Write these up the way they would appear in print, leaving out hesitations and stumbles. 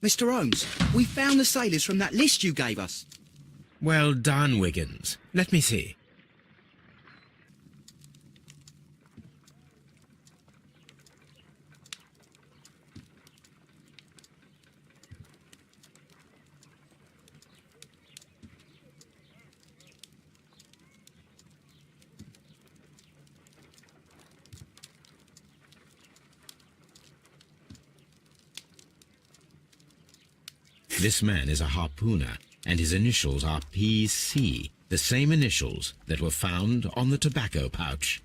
Mr. Holmes, we found the sailors from that list you gave us. Well done, Wiggins. Let me see. This man is a harpooner, and his initials are PC, the same initials that were found on the tobacco pouch.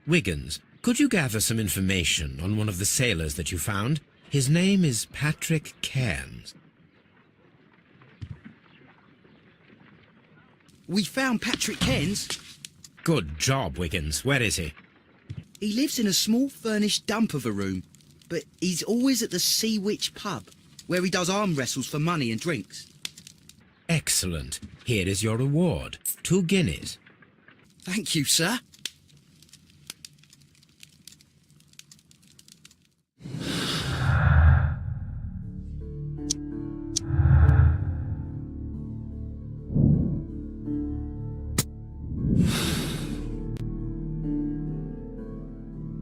Wiggins, could you gather some information on one of the sailors that you found? His name is Patrick Cairns. We found Patrick Cairns. Good job, Wiggins. Where is he? He lives in a small furnished dump of a room, but he's always at the Sea Witch pub, where he does arm wrestles for money and drinks. Excellent. Here is your reward. 2 guineas. Thank you, sir.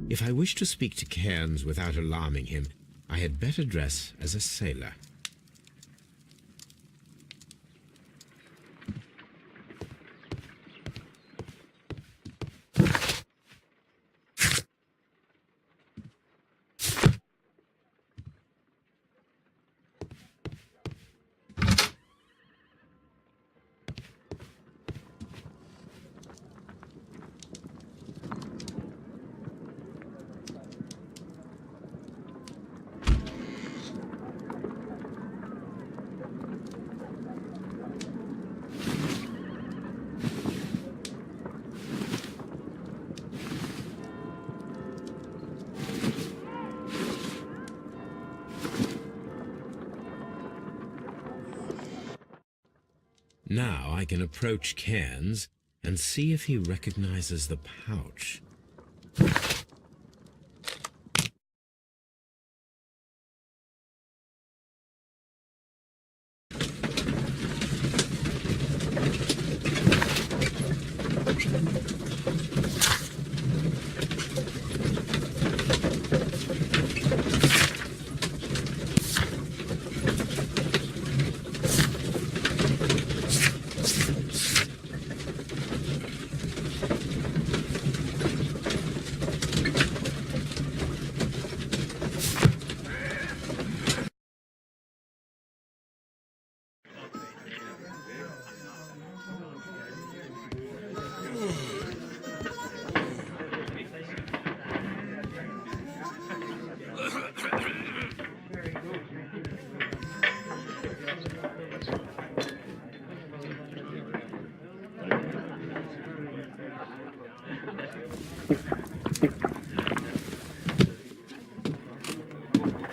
If I wish to speak to Cairns without alarming him, I had better dress as a sailor. Now I can approach Cairns and see if he recognizes the pouch.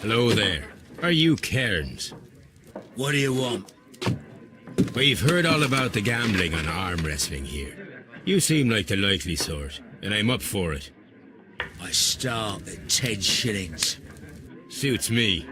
Hello there. Are you Cairns? What do you want? We've heard all about the gambling on arm wrestling here. You seem like the likely sort, and I'm up for it. I start at 10 shillings. Suits me.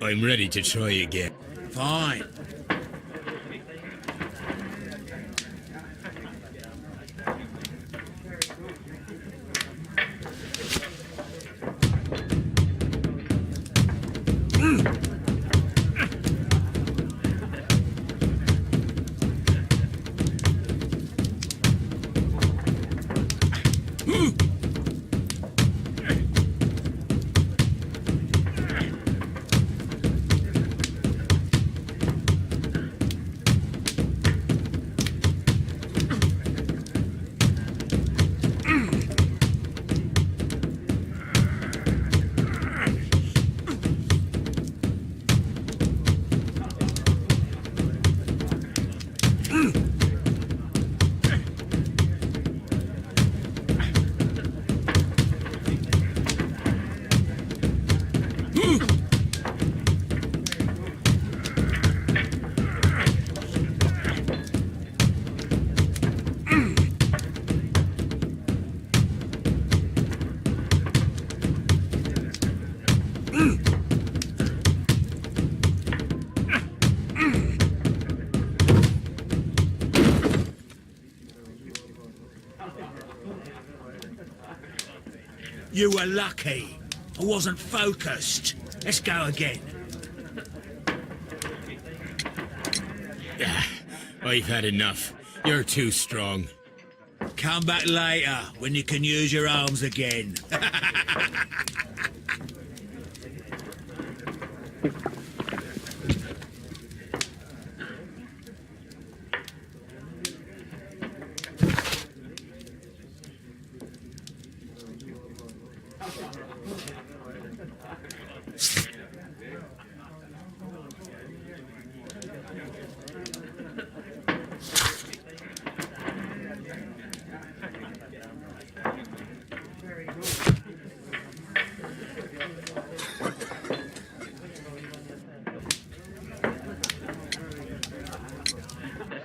I'm ready to try again. Fine. You were lucky. I wasn't focused. Let's go again. I've had enough. You're too strong. Come back later when you can use your arms again.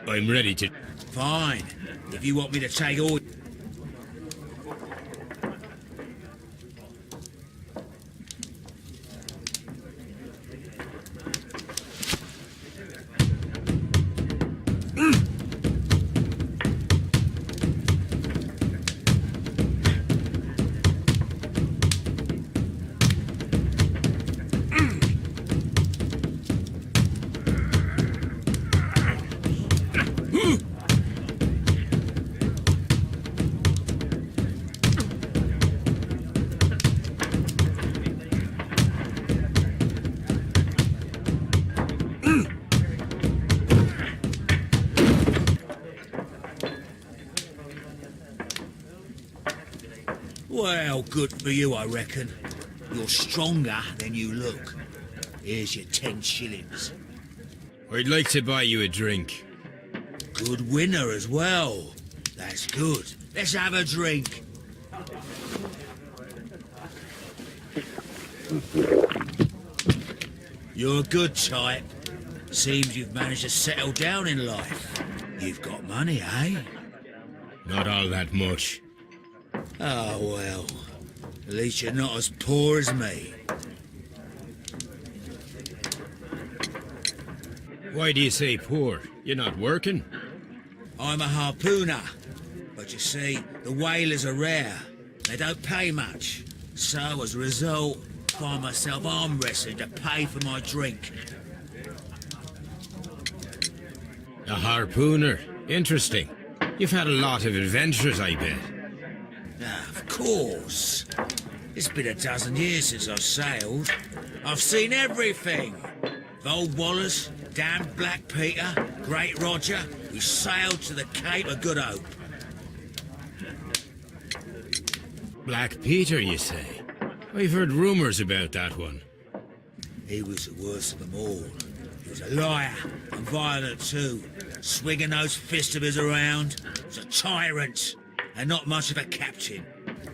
I'm ready to... Fine. If you want me to take all... Well, good for you, I reckon. You're stronger than you look. Here's your 10 shillings. I'd like to buy you a drink. Good winner as well. That's good. Let's have a drink. You're a good type. Seems you've managed to settle down in life. You've got money, eh? Not all that much. Oh, well. At least you're not as poor as me. Why do you say poor? You're not working? I'm a harpooner. But you see, the whalers are rare. They don't pay much. So, as a result, I find myself arm wrestling to pay for my drink. A harpooner. Interesting. You've had a lot of adventures, I bet. Of course. It's been a dozen years since I've sailed. I've seen everything. Old Wallace, damned Black Peter, Great Roger. We sailed to the Cape of Good Hope. Black Peter, you say? I've heard rumours about that one. He was the worst of them all. He was a liar and violent too, swinging those fists of his around. He was a tyrant and not much of a captain.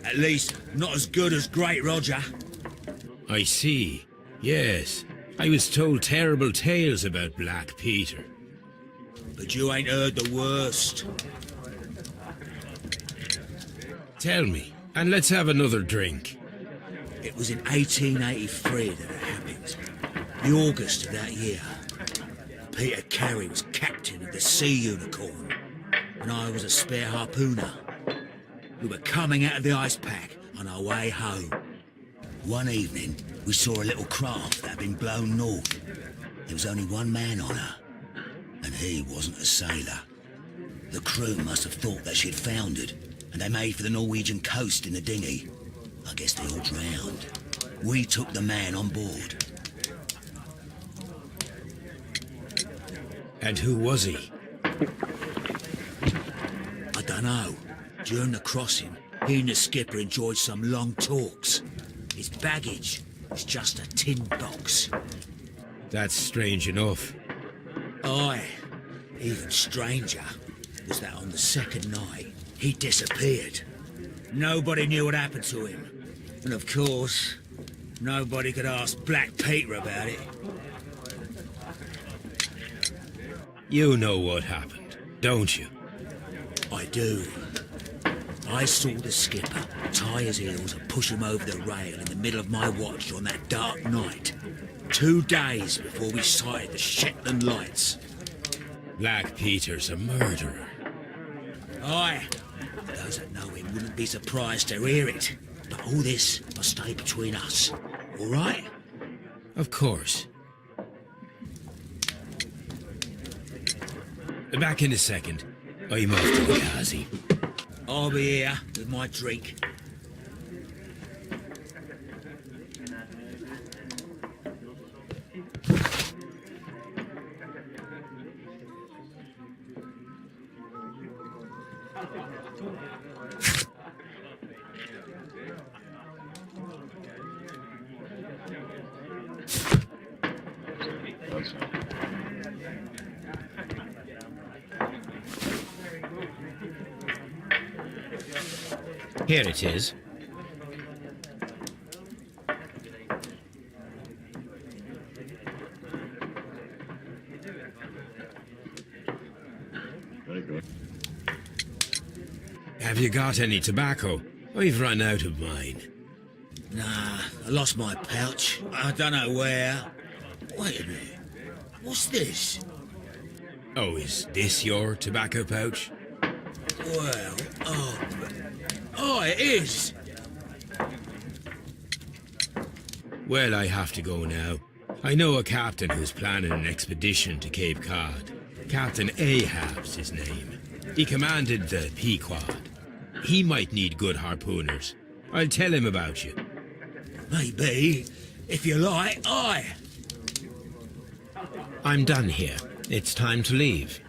At least, not as good as Great Roger. I see. Yes. I was told terrible tales about Black Peter. But you ain't heard the worst. Tell me, and let's have another drink. It was in 1883 that it happened. The August of that year, Peter Carey was captain of the Sea Unicorn, and I was a spare harpooner. We were coming out of the ice pack on our way home. One evening, we saw a little craft that had been blown north. There was only one man on her, and he wasn't a sailor. The crew must have thought that she'd foundered, and they made for the Norwegian coast in the dinghy. I guess they all drowned. We took the man on board. And who was he? I dunno. During the crossing, he and the skipper enjoyed some long talks. His baggage was just a tin box. That's strange enough. Aye. Even stranger was that on the second night, he disappeared. Nobody knew what happened to him. And of course, nobody could ask Black Peter about it. You know what happened, don't you? I do. I saw the skipper tie his heels and push him over the rail in the middle of my watch on that dark night. 2 days before we sighted the Shetland lights. Black Peter's a murderer. Aye. Those that know him wouldn't be surprised to hear it. But all this must stay between us. All right? Of course. Back in a second. I'm off to the Kazi. I'll be here with my drink. Here it is. Have you got any tobacco? I've run out of mine. Nah, I lost my pouch. I don't know where. Wait a minute. What's this? Oh, is this your tobacco pouch? Well, oh, it is. Well, I have to go now. I know a captain who's planning an expedition to Cape Cod. Captain Ahab's his name. He commanded the Pequod. He might need good harpooners. I'll tell him about you. Maybe. If you like, aye. I'm done here. It's time to leave.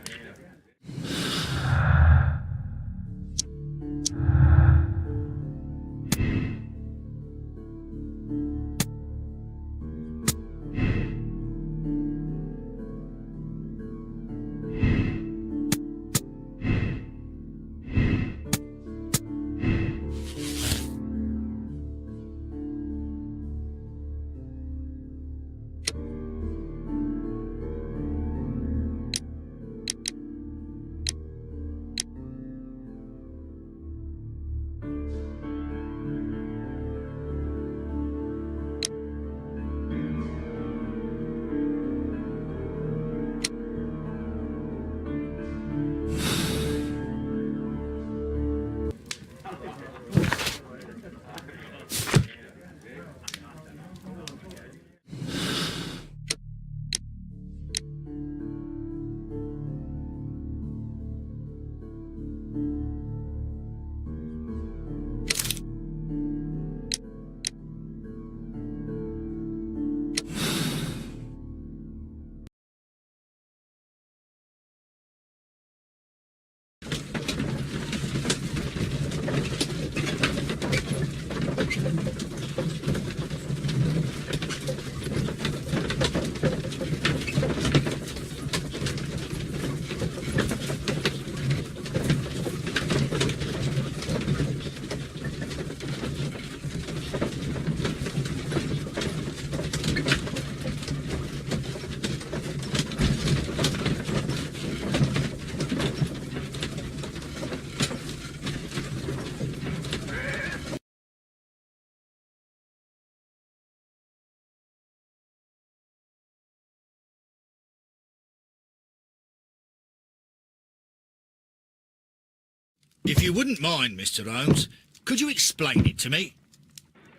If you wouldn't mind, Mr. Holmes, could you explain it to me?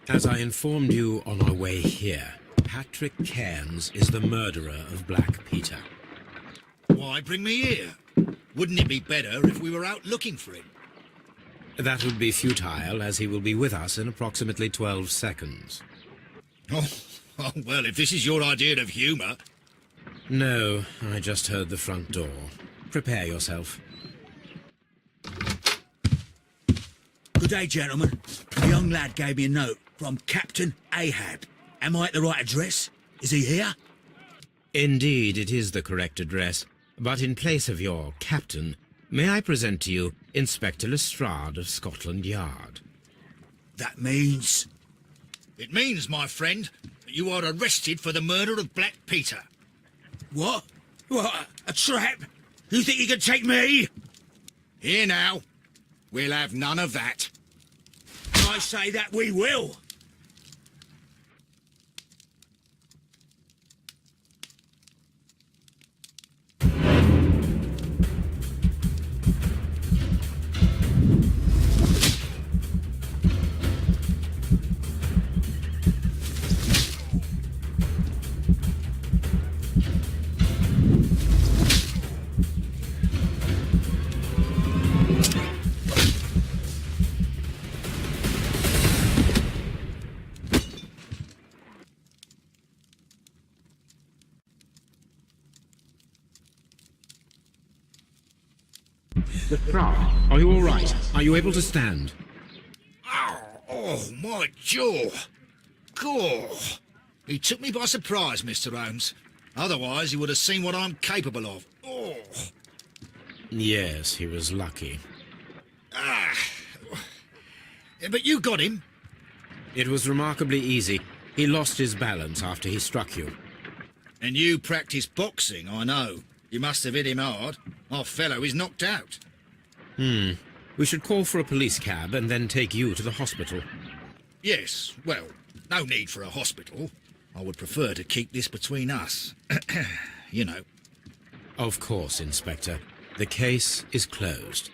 As I informed you on our way here, Patrick Cairns is the murderer of Black Peter. Why bring me here? Wouldn't it be better if we were out looking for him? That would be futile, as he will be with us in approximately 12 seconds. Oh, well, if this is your idea of humour... No, I just heard the front door. Prepare yourself. Good day, gentlemen. A young lad gave me a note from Captain Ahab. Am I at the right address? Is he here? Indeed, it is the correct address. But in place of your captain, may I present to you Inspector Lestrade of Scotland Yard? That means... It means, my friend, that you are arrested for the murder of Black Peter. What? What? A trap? You think you can take me? Here now. We'll have none of that. I say that we will. Lestrade, are you all right? Are you able to stand? Oh, my jaw. Gore. He took me by surprise, Mr. Holmes. Otherwise, he would have seen what I'm capable of. Oh. Yes, he was lucky. But you got him. It was remarkably easy. He lost his balance after he struck you. And you practice boxing, I know. You must have hit him hard. Our fellow is knocked out. We should call for a police cab and then take you to the hospital. Yes, well, no need for a hospital. I would prefer to keep this between us. You know. Of course, Inspector. The case is closed.